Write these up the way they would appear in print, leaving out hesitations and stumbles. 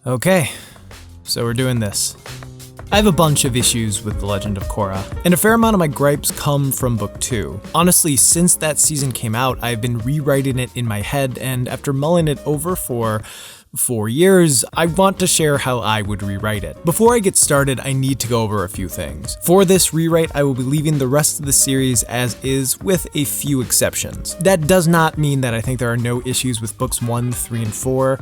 Okay, so we're doing this. I have a bunch of issues with The Legend of Korra, and a fair amount of my gripes come from Book 2. Honestly, since that season came out, I've been rewriting it in my head, and after mulling it over for 4 years, I want to share how I would rewrite it. Before I get started, I need to go over a few things. For this rewrite, I will be leaving the rest of the series as is, with a few exceptions. That does not mean that I think there are no issues with books 1, 3, and 4.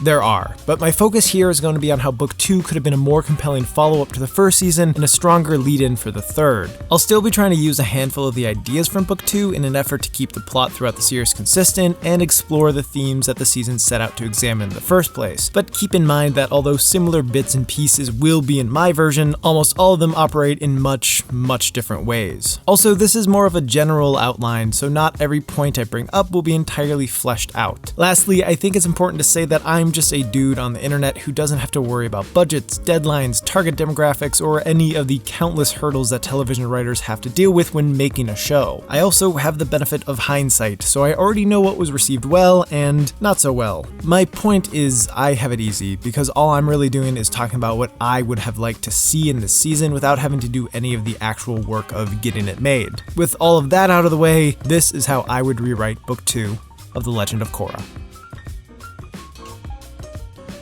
There are, but my focus here is going to be on how Book 2 could have been a more compelling follow-up to the first season and a stronger lead-in for the third. I'll still be trying to use a handful of the ideas from Book 2 in an effort to keep the plot throughout the series consistent and explore the themes that the season set out to examine in the first place. But keep in mind that although similar bits and pieces will be in my version, almost all of them operate in much different ways. Also, this is more of a general outline, so not every point I bring up will be entirely fleshed out. Lastly, I think it's important to say that I'm just a dude on the internet who doesn't have to worry about budgets, deadlines, target demographics, or any of the countless hurdles that television writers have to deal with when making a show. I also have the benefit of hindsight, so I already know what was received well and not so well. My point is, I have it easy, because all I'm really doing is talking about what I would have liked to see in this season without having to do any of the actual work of getting it made. With all of that out of the way, this is how I would rewrite Book 2 of The Legend of Korra.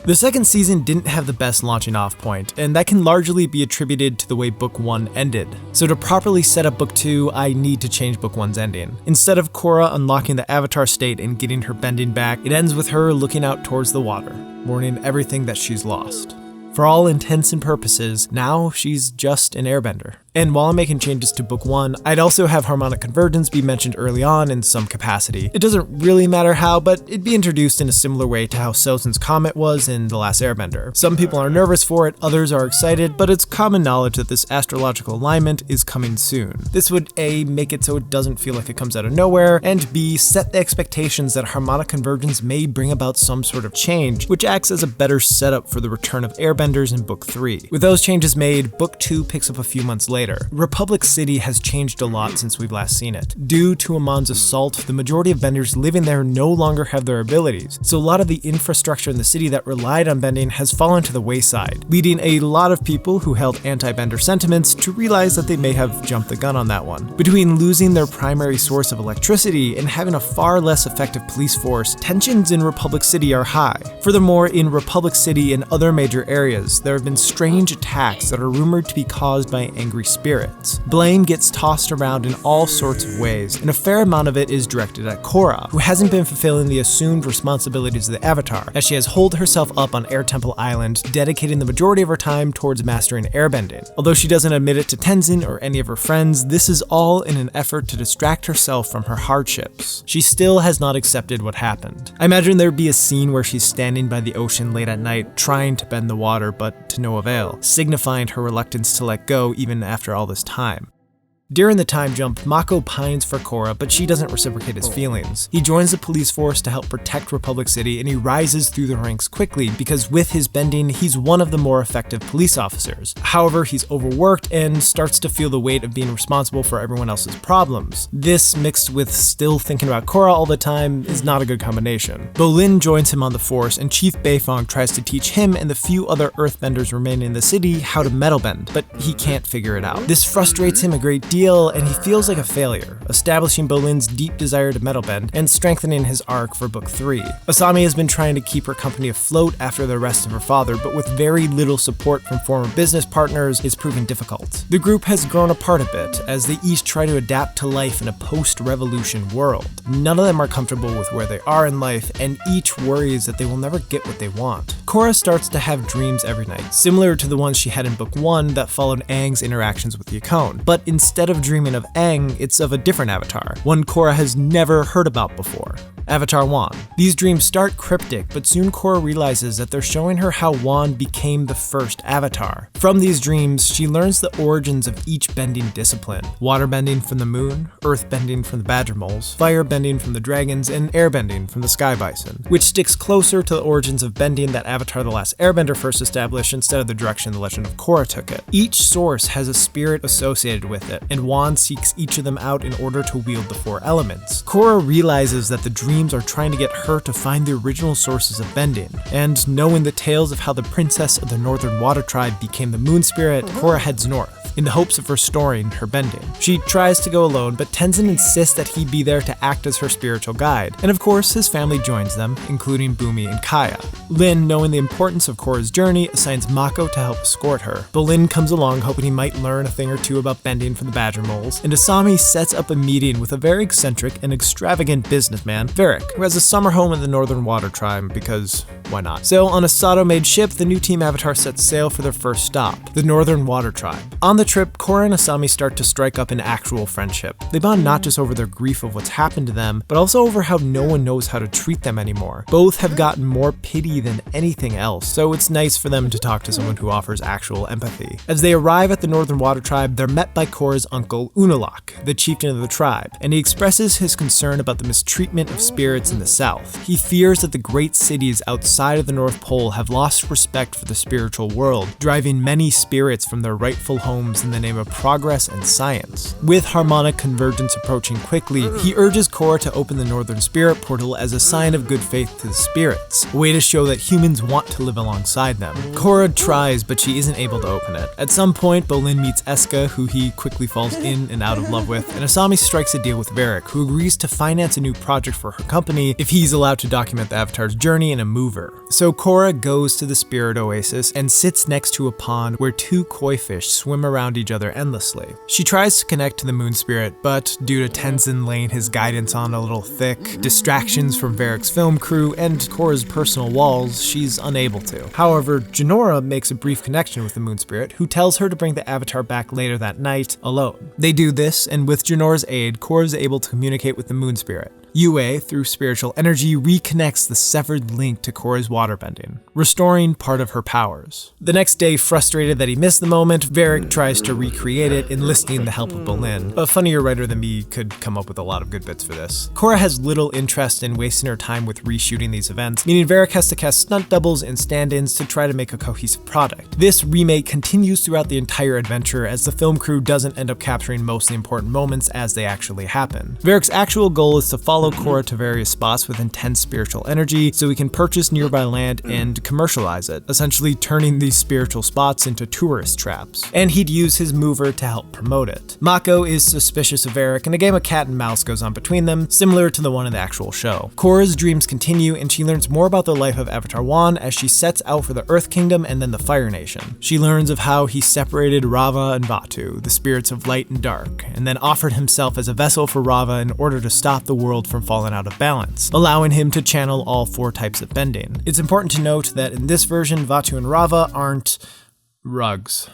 The second season didn't have the best launching off point, and that can largely be attributed to the way Book 1 ended. So to properly set up Book 2, I need to change Book 1's ending. Instead of Korra unlocking the Avatar state and getting her bending back, it ends with her looking out towards the water, mourning everything that she's lost. For all intents and purposes, now she's just an airbender. And while I'm making changes to Book 1, I'd also have harmonic convergence be mentioned early on in some capacity. It doesn't really matter how, but it'd be introduced in a similar way to how Sozin's Comet was in The Last Airbender. Some people are nervous for it, others are excited, but it's common knowledge that this astrological alignment is coming soon. This would A, make it so it doesn't feel like it comes out of nowhere, and B, set the expectations that harmonic convergence may bring about some sort of change, which acts as a better setup for the return of airbenders in Book 3. With those changes made, Book 2 picks up a few months later. Republic City has changed a lot since we've last seen it. Due to Amon's assault, the majority of benders living there no longer have their abilities, so a lot of the infrastructure in the city that relied on bending has fallen to the wayside, leading a lot of people who held anti-bender sentiments to realize that they may have jumped the gun on that one. Between losing their primary source of electricity and having a far less effective police force, tensions in Republic City are high. Furthermore, in Republic City and other major areas, there have been strange attacks that are rumored to be caused by angry spirits. Blame gets tossed around in all sorts of ways, and a fair amount of it is directed at Korra, who hasn't been fulfilling the assumed responsibilities of the Avatar, as she has holed herself up on Air Temple Island, dedicating the majority of her time towards mastering airbending. Although she doesn't admit it to Tenzin or any of her friends, this is all in an effort to distract herself from her hardships. She still has not accepted what happened. I imagine there'd be a scene where she's standing by the ocean late at night, trying to bend the water, but to no avail, signifying her reluctance to let go even after all this time. During the time jump, Mako pines for Korra, but she doesn't reciprocate his feelings. He joins the police force to help protect Republic City, and he rises through the ranks quickly because with his bending, he's one of the more effective police officers. However, he's overworked and starts to feel the weight of being responsible for everyone else's problems. This, mixed with still thinking about Korra all the time, is not a good combination. Bolin joins him on the force, and Chief Beifong tries to teach him and the few other earthbenders remaining in the city how to metal bend, but he can't figure it out. This frustrates him a great deal, and he feels like a failure, establishing Bolin's deep desire to metal bend and strengthening his arc for Book 3. Asami has been trying to keep her company afloat after the arrest of her father, but with very little support from former business partners, it's proving difficult. The group has grown apart a bit, as they each try to adapt to life in a post-revolution world. None of them are comfortable with where they are in life, and each worries that they will never get what they want. Korra starts to have dreams every night, similar to the ones she had in Book 1 that followed Aang's interactions with Yakone, but instead of dreaming of Aang, it's of a different avatar, one Korra has never heard about before. Avatar Wan. These dreams start cryptic, but soon Korra realizes that they're showing her how Wan became the first Avatar. From these dreams, she learns the origins of each bending discipline: water bending from the moon, earth bending from the badger moles, fire bending from the dragons, and air bending from the sky bison, which sticks closer to the origins of bending that Avatar The Last Airbender first established instead of the direction The Legend of Korra took it. Each source has a spirit associated with it, and Wan seeks each of them out in order to wield the four elements. Korra realizes that the dream dreams are trying to get her to find the original sources of bending. And knowing the tales of how the princess of the Northern Water Tribe became the Moon Spirit, Korra heads north in the hopes of restoring her bending. She tries to go alone, but Tenzin insists that he be there to act as her spiritual guide. And of course, his family joins them, including Bumi and Kaya. Lin, knowing the importance of Korra's journey, assigns Mako to help escort her. But Lin comes along hoping he might learn a thing or two about bending from the Badger Moles, and Asami sets up a meeting with a very eccentric and extravagant businessman, Varrick, who has a summer home in the Northern Water Tribe because why not? So on a Sato-made ship, the new Team Avatar sets sail for their first stop, the Northern Water Tribe. On the trip, Korra and Asami start to strike up an actual friendship. They bond not just over their grief of what's happened to them, but also over how no one knows how to treat them anymore. Both have gotten more pity than anything else, so it's nice for them to talk to someone who offers actual empathy. As they arrive at the Northern Water Tribe, they're met by Korra's uncle, Unalaq, the chieftain of the tribe, and he expresses his concern about the mistreatment of spirits in the south. He fears that the great cities outside of the North Pole have lost respect for the spiritual world, driving many spirits from their rightful homes in the name of progress and science. With harmonic convergence approaching quickly, he urges Korra to open the Northern Spirit Portal as a sign of good faith to the spirits, a way to show that humans want to live alongside them. Korra tries, but she isn't able to open it. At some point, Bolin meets Eska, who he quickly falls in and out of love with, and Asami strikes a deal with Varrick, who agrees to finance a new project for her company if he's allowed to document the Avatar's journey in a mover. So Korra goes to the Spirit Oasis and sits next to a pond where two koi fish swim around each other endlessly. She tries to connect to the Moon Spirit, but due to Tenzin laying his guidance on a little thick, distractions from Varrick's film crew, and Korra's personal walls, she's unable to. However, Jinora makes a brief connection with the Moon Spirit, who tells her to bring the Avatar back later that night, alone. They do this, and with Jinora's aid, Korra is able to communicate with the Moon Spirit. Yue, through spiritual energy, reconnects the severed link to Korra's waterbending, restoring part of her powers. The next day, frustrated that he missed the moment, Varrick tries to recreate it, enlisting the help of Bolin. A funnier writer than me could come up with a lot of good bits for this. Korra has little interest in wasting her time with reshooting these events, meaning Varrick has to cast stunt doubles and stand-ins to try to make a cohesive product. This remake continues throughout the entire adventure, as the film crew doesn't end up capturing most of the important moments as they actually happen. Varrick's actual goal is to follow Korra to various spots with intense spiritual energy so he can purchase nearby land and commercialize it, essentially turning these spiritual spots into tourist traps. And he'd use his mover to help promote it. Mako is suspicious of Varrick, and a game of cat and mouse goes on between them, similar to the one in the actual show. Korra's dreams continue, and she learns more about the life of Avatar Wan as she sets out for the Earth Kingdom and then the Fire Nation. She learns of how he separated Rava and Vatu, the spirits of light and dark, and then offered himself as a vessel for Rava in order to stop the world from falling out of balance, allowing him to channel all four types of bending. It's important to note that in this version, Vatu and Rava aren't rugs.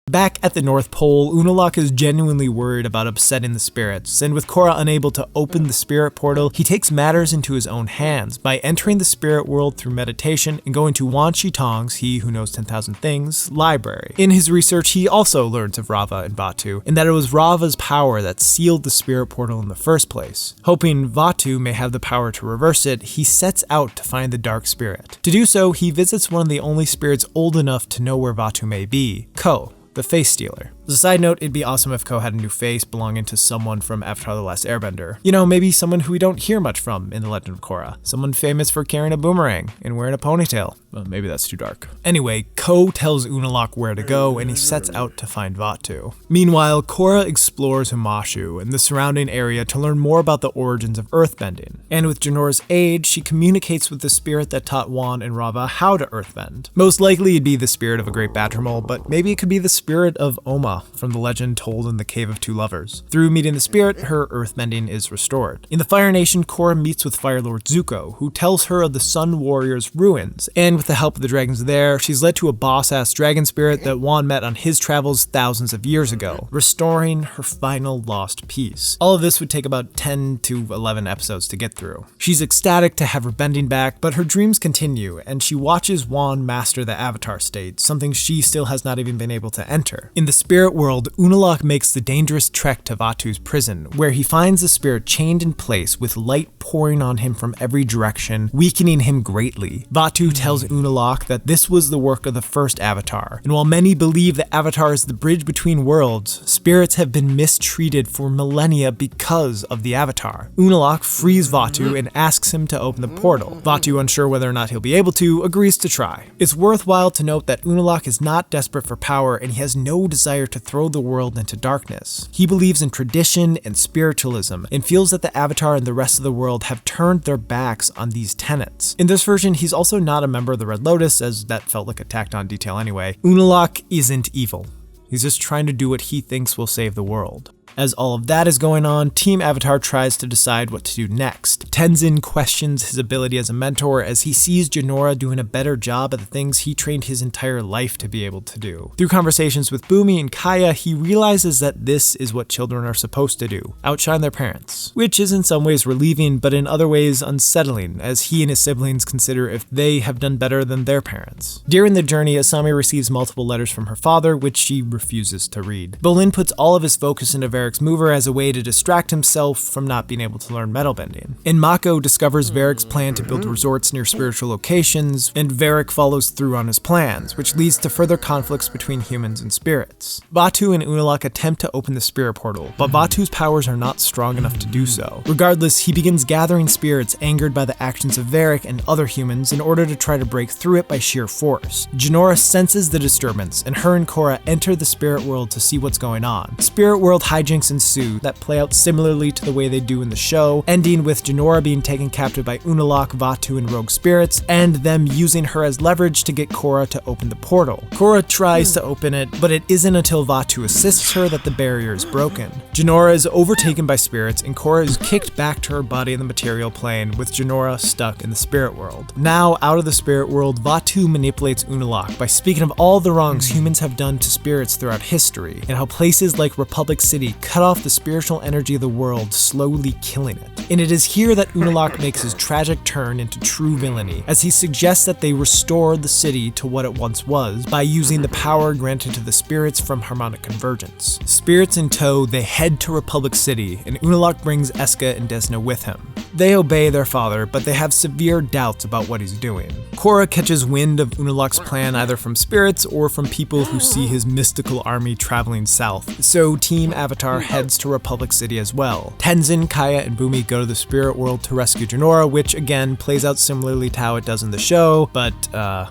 Back at the North Pole, Unalaq is genuinely worried about upsetting the spirits, and with Korra unable to open the spirit portal, he takes matters into his own hands by entering the spirit world through meditation and going to Wan Shi Tong's, he who knows 10,000 things, library. In his research, he also learns of Rava and Vatu, and that it was Rava's power that sealed the spirit portal in the first place. Hoping Vatu may have the power to reverse it, he sets out to find the dark spirit. To do so, he visits one of the only spirits old enough to know where Vatu may be, Ko, the Face Stealer. As a side note, it'd be awesome if Ko had a new face belonging to someone from Avatar The Last Airbender. You know, maybe someone who we don't hear much from in The Legend of Korra. Someone famous for carrying a boomerang and wearing a ponytail. Well, maybe that's too dark. Anyway, Ko tells Unalaq where to go, and he sets out to find Vatu. Meanwhile, Korra explores Hamashu and the surrounding area to learn more about the origins of earthbending. And with Jinora's aid, she communicates with the spirit that taught Wan and Rava how to earthbend. Most likely it'd be the spirit of a great badger mole, but maybe it could be the spirit of Oma from the legend told in the Cave of Two Lovers. Through meeting the spirit, her earthbending is restored. In the Fire Nation, Korra meets with Fire Lord Zuko, who tells her of the Sun Warrior's ruins, and with the help of the dragons there, she's led to a boss-ass dragon spirit that Wan met on his travels thousands of years ago, restoring her final lost piece. All of this would take about 10 to 11 episodes to get through. She's ecstatic to have her bending back, but her dreams continue, and she watches Wan master the Avatar state, something she still has not even been able to enter. In the spirit world, Unalaq makes the dangerous trek to Vatu's prison, where he finds the spirit chained in place with light pouring on him from every direction, weakening him greatly. Vaatu tells Unalaq that this was the work of the first Avatar, and while many believe that Avatar is the bridge between worlds, spirits have been mistreated for millennia because of the Avatar. Unalaq frees Vaatu and asks him to open the portal. Vaatu, unsure whether or not he'll be able to, agrees to try. It's worthwhile to note that Unalaq is not desperate for power and he has no desire to throw the world into darkness. He believes in tradition and spiritualism and feels that the Avatar and the rest of the world have turned their backs on these tenets. In this version, he's also not a member of the Red Lotus, as that felt like a tacked on detail anyway. Unalaq isn't evil. He's just trying to do what he thinks will save the world. As all of that is going on, Team Avatar tries to decide what to do next. Tenzin questions his ability as a mentor as he sees Jinora doing a better job at the things he trained his entire life to be able to do. Through conversations with Bumi and Kaya, he realizes that this is what children are supposed to do, outshine their parents. Which is in some ways relieving, but in other ways unsettling, as he and his siblings consider if they have done better than their parents. During the journey, Asami receives multiple letters from her father, which she refuses to read. Bolin puts all of his focus into Varric's mover as a way to distract himself from not being able to learn metal bending. And Mako discovers Varric's plan to build resorts near spiritual locations, and Varric follows through on his plans, which leads to further conflicts between humans and spirits. Vaatu and Unalaq attempt to open the spirit portal, but Vaatu's powers are not strong enough to do so. Regardless, he begins gathering spirits angered by the actions of Varric and other humans in order to try to break through it by sheer force. Jinora senses the disturbance, and her and Korra enter the spirit world to see what's going on. Spirit world hijinks ensue that play out similarly to the way they do in the show, ending with Jinora being taken captive by Unalaq, Vaatu, and rogue spirits, and them using her as leverage to get Korra to open the portal. Korra tries to open it, but it isn't until Vaatu assists her that the barrier is broken. Jinora is overtaken by spirits, and Korra is kicked back to her body in the material plane, with Jinora stuck in the spirit world. Now, out of the spirit world, Vaatu manipulates Unalaq by speaking of all the wrongs humans have done to spirits throughout history, and how places like Republic City cut off the spiritual energy of the world, slowly killing it. And it is here that Unalaq makes his tragic turn into true villainy, as he suggests that they restore the city to what it once was by using the power granted to the spirits from harmonic convergence. Spirits in tow, they head to Republic City, and Unalaq brings Eska and Desna with him. They obey their father, but they have severe doubts about what he's doing. Korra catches wind of Unalaq's plan either from spirits or from people who see his mystical army traveling south, so Team Avatar heads to Republic City as well. Tenzin, Kaya, and Bumi go to the spirit world to rescue Jinora, which again plays out similarly to how it does in the show, but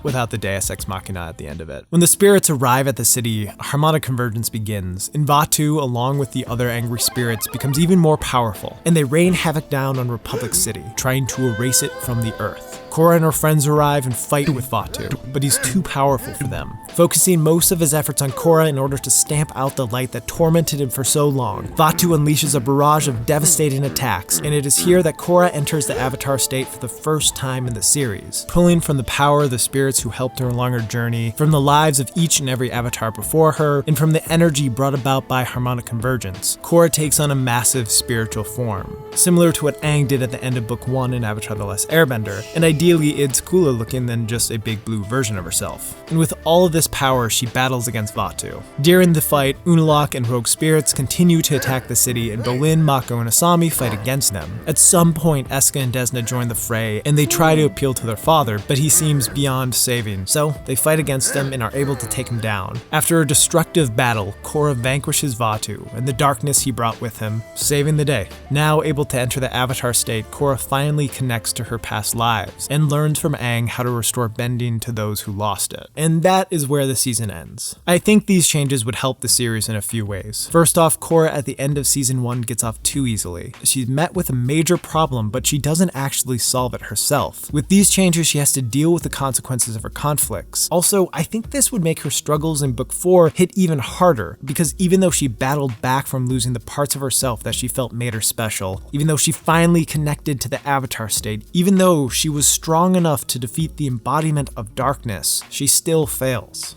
without the Deus Ex Machina at the end of it. When the spirits arrive at the city, harmonic convergence begins, and Vaatu, along with the other angry spirits, becomes even more powerful, and they rain havoc down on Republic City, trying to erase it from the earth. Korra and her friends arrive and fight with Vaatu, but he's too powerful for them, focusing most of his efforts on Korra in order to stamp out the light that tormented him for so long. Vaatu unleashes a barrage of devastating attacks, and it is here that Korra enters the Avatar state for the first time in the series, pulling from the power of the spirits who helped her along her journey, from the lives of each and every Avatar before her, and from the energy brought about by harmonic convergence. Korra takes on a massive spiritual form, similar to what Aang did at the end of Book 1 in Avatar The Last Airbender, and ideally it's cooler looking than just a big blue version of herself. And with all of this power, she battles against Vaatu. During the fight, Unalaq and rogue spirits continue to attack the city, and Bolin, Mako, and Asami fight against them. At some point, Eska and Desna join the fray, and they try to appeal to their father, but he seems beyond saving, so they fight against him and are able to take him down. After a destructive battle, Korra vanquishes Vaatu and the darkness he brought with him, saving the day. Now able to enter the Avatar state, Korra finally connects to her past lives, and learns from Aang how to restore bending to those who lost it. And that is where the season ends. I think these changes would help the series in a few ways. First off, Korra at the end of season 1 gets off too easily. She's met with a major problem, but she doesn't actually solve it herself. With these changes, she has to deal with the consequences of her conflicts. Also, I think this would make her struggles in book 4 hit even harder, because even though she battled back from losing the parts of herself that she felt made her special, even though she finally connected to the Avatar state, even though she was strong enough to defeat the embodiment of darkness, she still fails.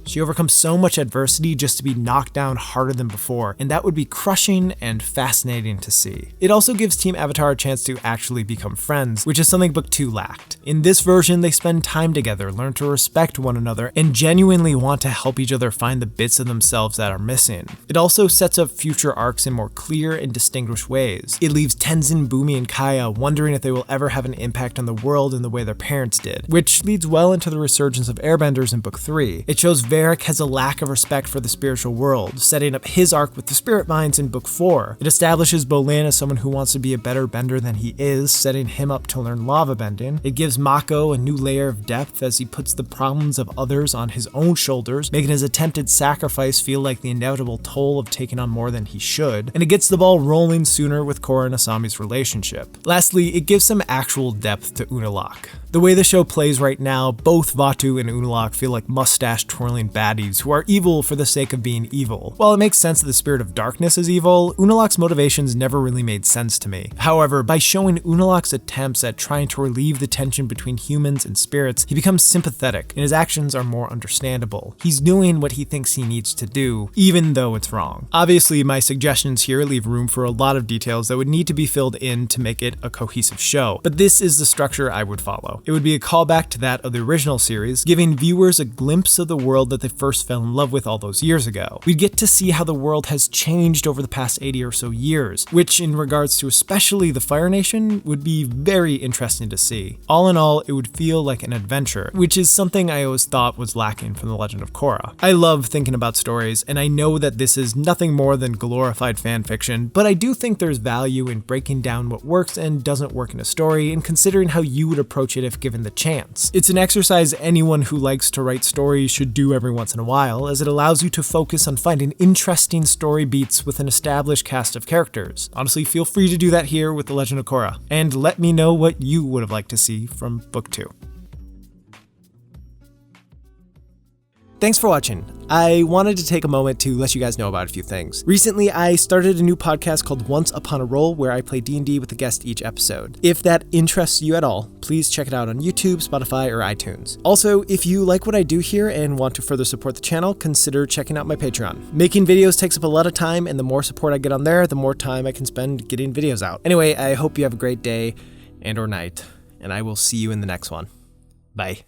She overcomes so much adversity just to be knocked down harder than before, and that would be crushing and fascinating to see. It also gives Team Avatar a chance to actually become friends, which is something Book 2 lacked. In this version, they spend time together, learn to respect one another, and genuinely want to help each other find the bits of themselves that are missing. It also sets up future arcs in more clear and distinguished ways. It leaves Tenzin, Bumi, and Kaya wondering if they will ever have an impact on the world in the way their parents did, which leads well into the resurgence of airbenders in Book 3. It shows Varrick has a lack of respect for the spiritual world, setting up his arc with the spirit minds in Book 4. It establishes Bolin as someone who wants to be a better bender than he is, setting him up to learn lava bending. It gives Mako a new layer of depth as he puts the problems of others on his own shoulders, making his attempted sacrifice feel like the inevitable toll of taking on more than he should. And it gets the ball rolling sooner with Korra and Asami's relationship. Lastly, it gives some actual depth to Unalaq. The way the show plays right now, both Vaatu and Unalaq feel like mustache-twirling baddies who are evil for the sake of being evil. While it makes sense that the spirit of darkness is evil, Unalaq's motivations never really made sense to me. However, by showing Unalaq's attempts at trying to relieve the tension between humans and spirits, he becomes sympathetic, and his actions are more understandable. He's doing what he thinks he needs to do, even though it's wrong. Obviously, my suggestions here leave room for a lot of details that would need to be filled in to make it a cohesive show, but this is the structure I would follow. It would be a callback to that of the original series, giving viewers a glimpse of the world that they first fell in love with all those years ago. We'd get to see how the world has changed over the past 80 or so years, which in regards to especially the Fire Nation would be very interesting to see. All in all, it would feel like an adventure, which is something I always thought was lacking from The Legend of Korra. I love thinking about stories, and I know that this is nothing more than glorified fan fiction, but I do think there's value in breaking down what works and doesn't work in a story and considering how you would approach it if given the chance. It's an exercise anyone who likes to write stories should do every once in a while, as it allows you to focus on finding interesting story beats with an established cast of characters. Honestly, feel free to do that here with The Legend of Korra, and let me know what you would have liked to see from Book 2. Thanks for watching. I wanted to take a moment to let you guys know about a few things. Recently, I started a new podcast called Once Upon a Roll, where I play D&D with a guest each episode. If that interests you at all, please check it out on YouTube, Spotify, or iTunes. Also, if you like what I do here and want to further support the channel, consider checking out my Patreon. Making videos takes up a lot of time, and the more support I get on there, the more time I can spend getting videos out. Anyway, I hope you have a great day and or night, and I will see you in the next one. Bye.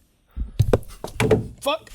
Fuck.